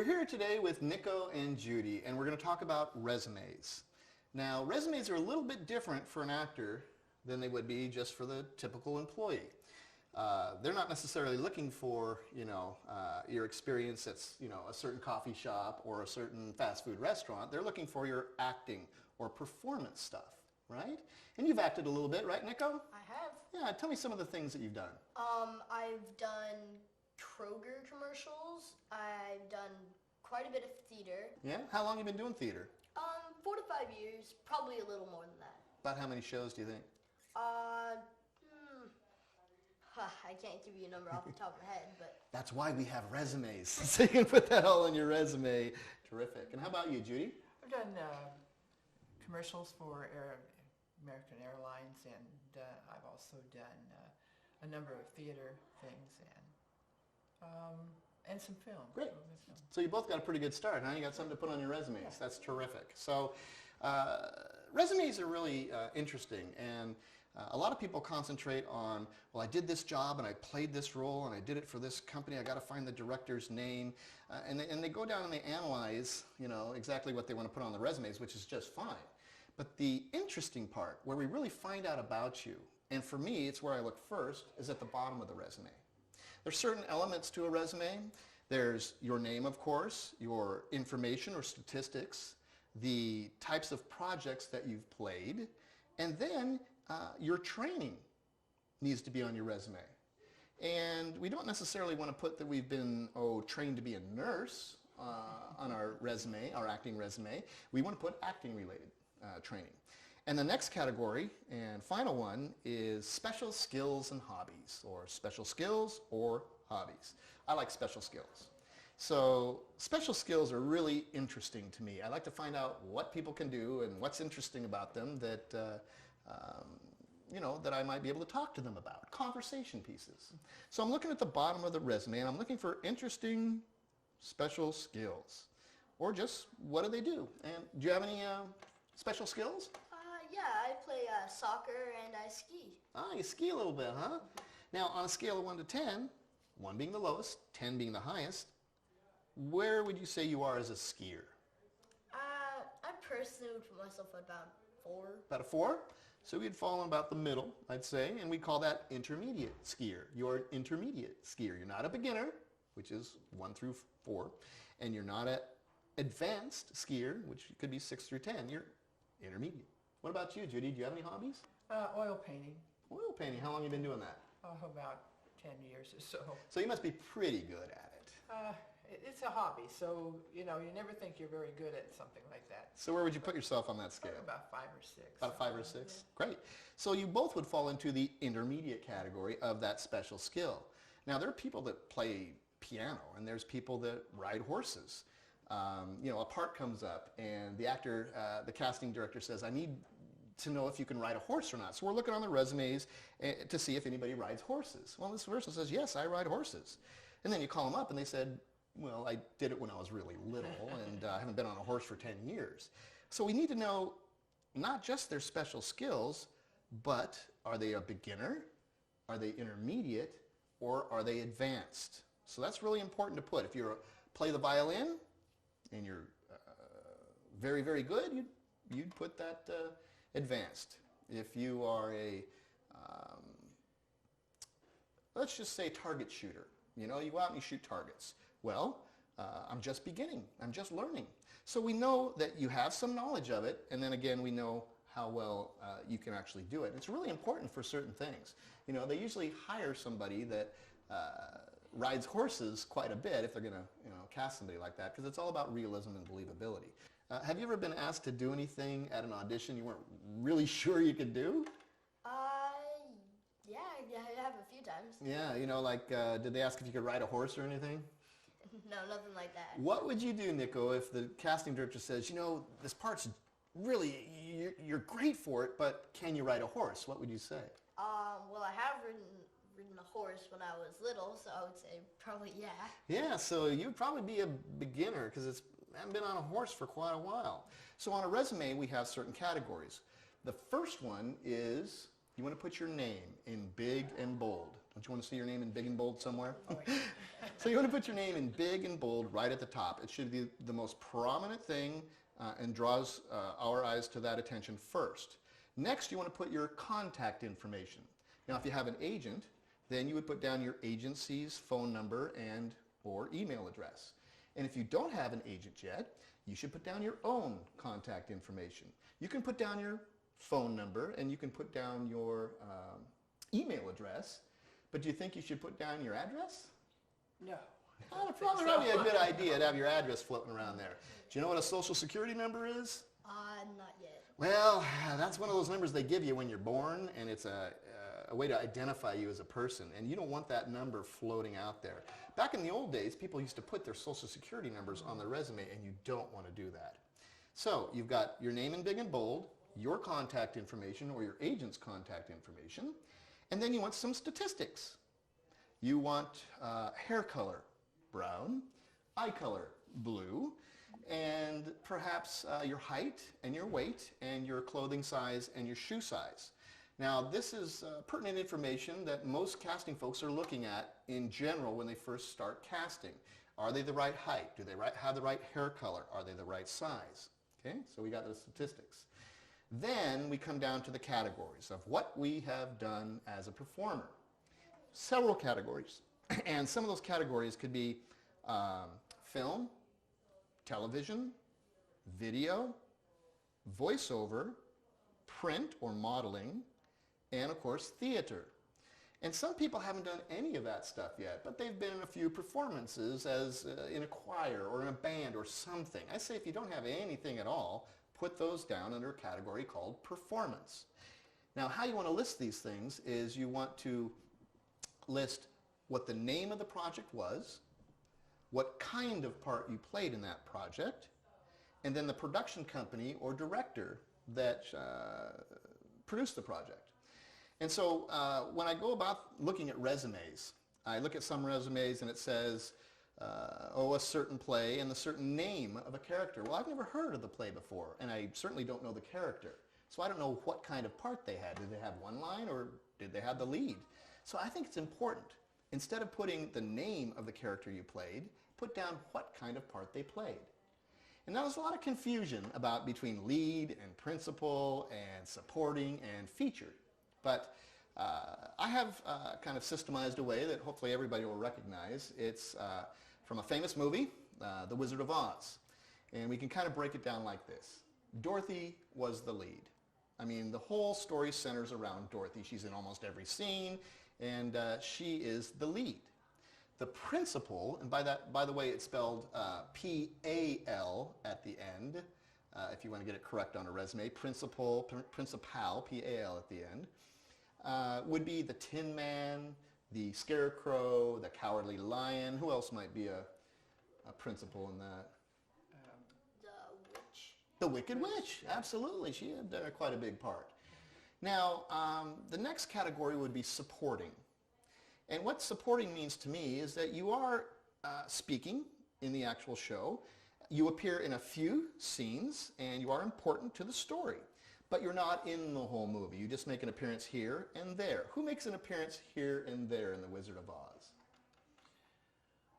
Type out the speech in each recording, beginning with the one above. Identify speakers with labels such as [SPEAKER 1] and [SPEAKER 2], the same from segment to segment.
[SPEAKER 1] here today with Nico and Judy, and we're going to talk about resumes. Now, resumes are a little bit different for an actor than they would be just for the typical employee. They're not necessarily looking for, your experience at, a certain coffee shop or a certain fast food restaurant. They're looking for your acting or performance stuff, right? And you've acted a little bit, right, Nico?
[SPEAKER 2] I have.
[SPEAKER 1] Yeah, tell me some of the things that you've done.
[SPEAKER 2] I've done Kroger commercials. I've done quite a bit of theater.
[SPEAKER 1] Yeah? How long have you been doing theater?
[SPEAKER 2] 4 to 5 years, probably a little more than that.
[SPEAKER 1] About how many shows do you think?
[SPEAKER 2] I can't give you a number off the top of my head, but...
[SPEAKER 1] That's why we have resumes, so you can put that all on your resume. Terrific. And how about you, Judy?
[SPEAKER 3] I've done commercials for American Airlines, and I've also done a number of theater things and some film.
[SPEAKER 1] Great. So you both got a pretty good start, huh? You got something to put on your resumes. Yeah. That's terrific. So resumes are really interesting, and a lot of people concentrate on, well, I did this job and I played this role and I did it for this company. I got to find the director's name, and they go down and they analyze, exactly what they want to put on the resumes, which is just fine. But the interesting part, where we really find out about you, and for me, it's where I look first, is at the bottom of the resume. There's certain elements to a resume. There's your name, of course, your information or statistics, the types of projects that you've played, and then your training needs to be on your resume. And we don't necessarily want to put that we've been trained to be a nurse on our resume, our acting resume. We want to put acting related training. And the next category and final one is special skills and hobbies, or special skills or hobbies. I like special skills. So special skills are really interesting to me. I like to find out what people can do and what's interesting about them that that I might be able to talk to them about. Conversation pieces. So I'm looking at the bottom of the resume and I'm looking for interesting special skills. Or just what do they do? And do you have any special skills?
[SPEAKER 2] Yeah, I play soccer and I ski.
[SPEAKER 1] Ah, you ski a little bit, huh? Now on a scale of 1 to 10, 1 being the lowest, 10 being the highest, where would you say you are as a skier?
[SPEAKER 2] I personally would put myself at about 4.
[SPEAKER 1] About a 4? So we'd fall in about the middle, I'd say, and we call that intermediate skier. You're an intermediate skier. You're not a beginner, which is 1 through 4, and you're not an advanced skier, which could be 6 through 10. You're intermediate. What about you, Judy? Do you have any hobbies?
[SPEAKER 3] Oil painting.
[SPEAKER 1] Oil painting. How long have you been doing that?
[SPEAKER 3] About 10 years or so.
[SPEAKER 1] So you must be pretty good at it.
[SPEAKER 3] It's a hobby, so you never think you're very good at something like that.
[SPEAKER 1] So where would you put yourself on that scale?
[SPEAKER 3] About 5 or 6.
[SPEAKER 1] About 5 or 6? Yeah. Great. So you both would fall into the intermediate category of that special skill. Now there are people that play piano, and there's people that ride horses. A part comes up, and the actor, the casting director says, I need to know if you can ride a horse or not. So we're looking on the resumes to see if anybody rides horses. Well, this person says, yes, I ride horses. And then you call them up, and they said, well, I did it when I was really little, and I haven't been on a horse for 10 years. So we need to know not just their special skills, but are they a beginner, are they intermediate, or are they advanced? So that's really important to put. If you play the violin and you're very, very good, you'd put that advanced. If you are a, let's just say target shooter, you go out and you shoot targets. Well, I'm just beginning. I'm just learning. So we know that you have some knowledge of it, and then again, we know how well you can actually do it. It's really important for certain things. They usually hire somebody that rides horses quite a bit if they're going to cast somebody like that, because it's all about realism and believability. Have you ever been asked to do anything at an audition you weren't really sure you could do?
[SPEAKER 2] Yeah, I have a few times.
[SPEAKER 1] Yeah, did they ask if you could ride a horse or anything?
[SPEAKER 2] No, nothing like that.
[SPEAKER 1] What would you do, Nico, if the casting director says, this part's really, you're great for it, but can you ride a horse? What would you say?
[SPEAKER 2] Well, I have ridden a horse when I was little, so I would say probably yeah.
[SPEAKER 1] Yeah, so you'd probably be a beginner because I haven't been on a horse for quite a while. So on a resume, we have certain categories. The first one is you want to put your name in big and bold. Don't you want to see your name in big and bold somewhere?
[SPEAKER 3] Oh, yeah.
[SPEAKER 1] So you want to put your name in big and bold right at the top. It should be the most prominent thing and draws our eyes to that attention first. Next, you want to put your contact information. Now, if you have an agent, then you would put down your agency's phone number and or email address. And if you don't have an agent yet, you should put down your own contact information. You can put down your phone number and you can put down your email address, but do you think you should put down your address?
[SPEAKER 3] No.
[SPEAKER 1] Well, it'd probably be a good idea to have your address floating around there. Do you know what a social security number is?
[SPEAKER 2] Not yet.
[SPEAKER 1] Well, that's one of those numbers they give you when you're born, and it's a way to identify you as a person, and you don't want that number floating out there. Back in the old days, people used to put their social security numbers on their resume, and you don't want to do that. So you've got your name in big and bold, your contact information or your agent's contact information, and then you want some statistics. You want hair color, brown, eye color, blue, and perhaps your height and your weight and your clothing size and your shoe size. Now, this is pertinent information that most casting folks are looking at in general when they first start casting. Are they the right height? Do they have the right hair color? Are they the right size? Okay, so we got the statistics. Then we come down to the categories of what we have done as a performer. Several categories, and some of those categories could be film, television, video, voiceover, print or modeling, and of course theater. And some people haven't done any of that stuff yet, but they've been in a few performances as in a choir or in a band or something. I say if you don't have anything at all, put those down under a category called performance. Now, how you want to list these things is you want to list what the name of the project was, what kind of part you played in that project, and then the production company or director that produced the project. And so when I go about looking at resumes, I look at some resumes and it says, a certain play and the certain name of a character. Well, I've never heard of the play before, and I certainly don't know the character. So I don't know what kind of part they had. Did they have one line or did they have the lead? So I think it's important. Instead of putting the name of the character you played, put down what kind of part they played. And now there's a lot of confusion between lead and principal and supporting and featured. But I have kind of systemized a way that hopefully everybody will recognize. It's from a famous movie, The Wizard of Oz. And we can kind of break it down like this. Dorothy was the lead. I mean, the whole story centers around Dorothy. She's in almost every scene, and she is the lead. The principal, and by the way, it's spelled P-A-L at the end, if you want to get it correct on a resume. Principal, P-A-L at the end, would be the Tin Man, the Scarecrow, the Cowardly Lion. Who else might be a principal in that?
[SPEAKER 2] The witch.
[SPEAKER 1] The Wicked Witch, absolutely. She had quite a big part. Now, the next category would be supporting. And what supporting means to me is that you are speaking in the actual show. You appear in a few scenes, and you are important to the story. But you're not in the whole movie. You just make an appearance here and there. Who makes an appearance here and there in The Wizard of Oz?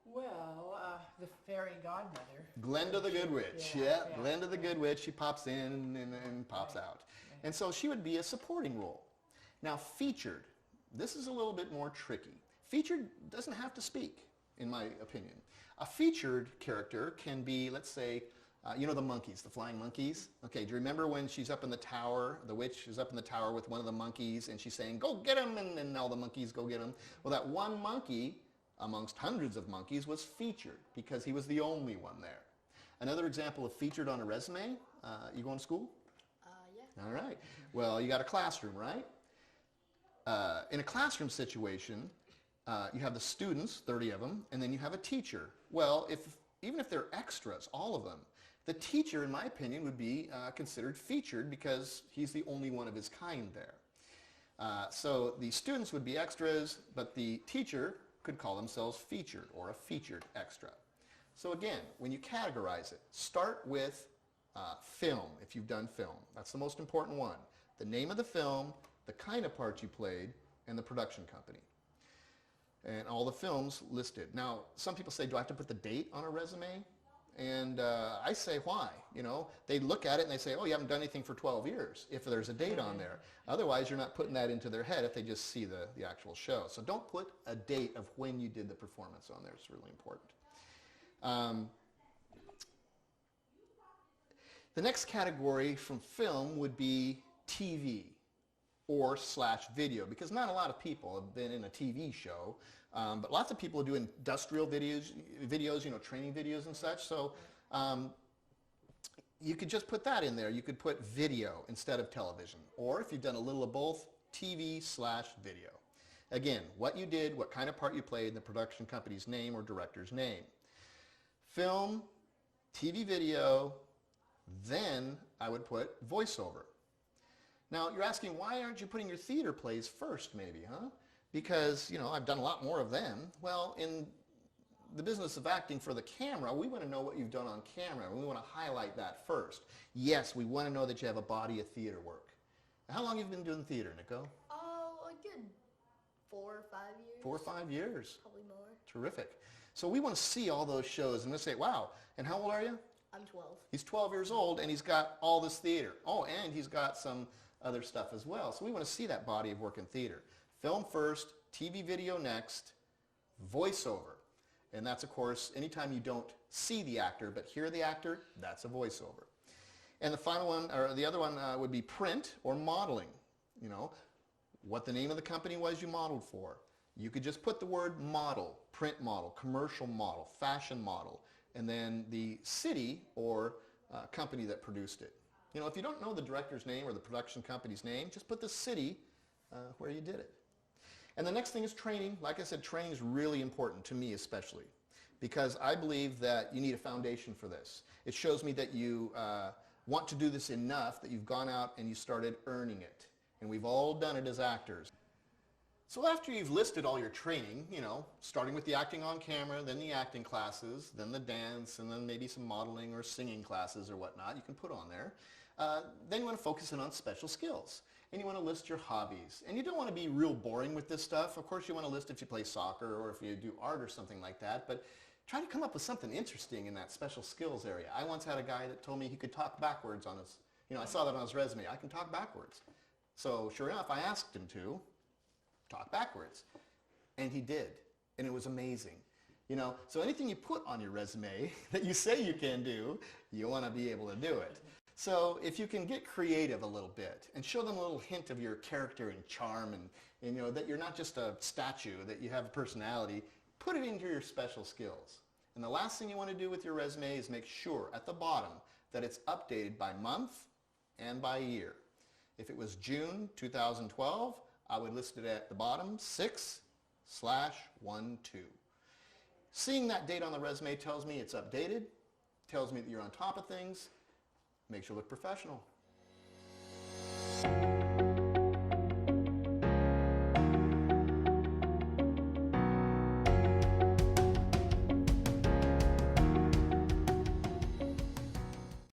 [SPEAKER 3] Well, the fairy godmother.
[SPEAKER 1] Glenda the Good Witch. Yeah, Glenda the Good Witch. She pops in and pops out. And so she would be a supporting role. Now, featured. This is a little bit more tricky. Featured doesn't have to speak, in my opinion. A featured character can be, let's say, you know the monkeys, the flying monkeys? Okay, do you remember when she's up in the tower, the witch is up in the tower with one of the monkeys and she's saying, go get him, and then all the monkeys go get him? Well, that one monkey, amongst hundreds of monkeys, was featured because he was the only one there. Another example of featured on a resume, you going to school?
[SPEAKER 2] Yeah.
[SPEAKER 1] All right. Well, you got a classroom, right? In a classroom situation, you have the students, 30 of them, and then you have a teacher. Well, even if they're extras, all of them, the teacher, in my opinion, would be considered featured because he's the only one of his kind there. So the students would be extras, but the teacher could call themselves featured or a featured extra. So again, when you categorize it, start with film, if you've done film. That's the most important one. The name of the film, the kind of part you played, and the production company. and all the films listed. Now, some people say, do I have to put the date on a resume? And I say, why? You know, they look at it and they say, oh, you haven't done anything for 12 years, if there's a date on there. Otherwise, you're not putting that into their head if they just see the actual show. So don't put a date of when you did the performance on there. It's really important. The next category from film would be TV or / video, because not a lot of people have been in a TV show, but lots of people do industrial videos, you know, training videos and such. So you could just put that in there. You could put video instead of television, or if you've done a little of both, TV / video. Again, what you did, what kind of part you played, the production company's name or director's name. Film, TV video, then I would put voiceover. Now, you're asking, why aren't you putting your theater plays first, maybe, huh? Because, you know, I've done a lot more of them. Well, in the business of acting for the camera, we want to know what you've done on camera, and we want to highlight that first. Yes, we want to know that you have a body of theater work. How long have you been doing theater, Nico?
[SPEAKER 2] Oh, a good 4 or 5 years.
[SPEAKER 1] 4 or 5 years.
[SPEAKER 2] Probably more.
[SPEAKER 1] Terrific. So we want to see all those shows and let's say, wow, and how old are you?
[SPEAKER 2] I'm 12.
[SPEAKER 1] He's 12 years old and he's got all this theater. Oh, and he's got some other stuff as well. So we want to see that body of work in theater. Film first, TV video next, voiceover. And that's, of course, anytime you don't see the actor but hear the actor, that's a voiceover. And the final one, or the other one, would be print or modeling. You know, what the name of the company was you modeled for. You could just put the word model, print model, commercial model, fashion model, and then the city or company that produced it. You know, if you don't know the director's name or the production company's name, just put the city where you did it. And the next thing is training. Like I said, training is really important to me especially, because I believe that you need a foundation for this. It shows me that you want to do this enough that you've gone out and you started earning it. And we've all done it as actors. So after you've listed all your training, you know, starting with the acting on camera, then the acting classes, then the dance, and then maybe some modeling or singing classes or whatnot you can put on there, then you want to focus in on special skills. And you want to list your hobbies. And you don't want to be real boring with this stuff. Of course, you want to list if you play soccer or if you do art or something like that, but try to come up with something interesting in that special skills area. I once had a guy that told me he could talk backwards on his, you know, I saw that on his resume. I can talk backwards. So sure enough, I asked him to talk backwards. And he did. And it was amazing. You know, so anything you put on your resume that you say you can do, you want to be able to do it. So if you can get creative a little bit and show them a little hint of your character and charm and you know, that you're not just a statue, that you have a personality, put it into your special skills. And the last thing you want to do with your resume is make sure at the bottom that it's updated by month and by year. If it was June 2012, I would list it at the bottom, 6/12. Seeing that date on the resume tells me it's updated, tells me that you're on top of things, makes you look professional.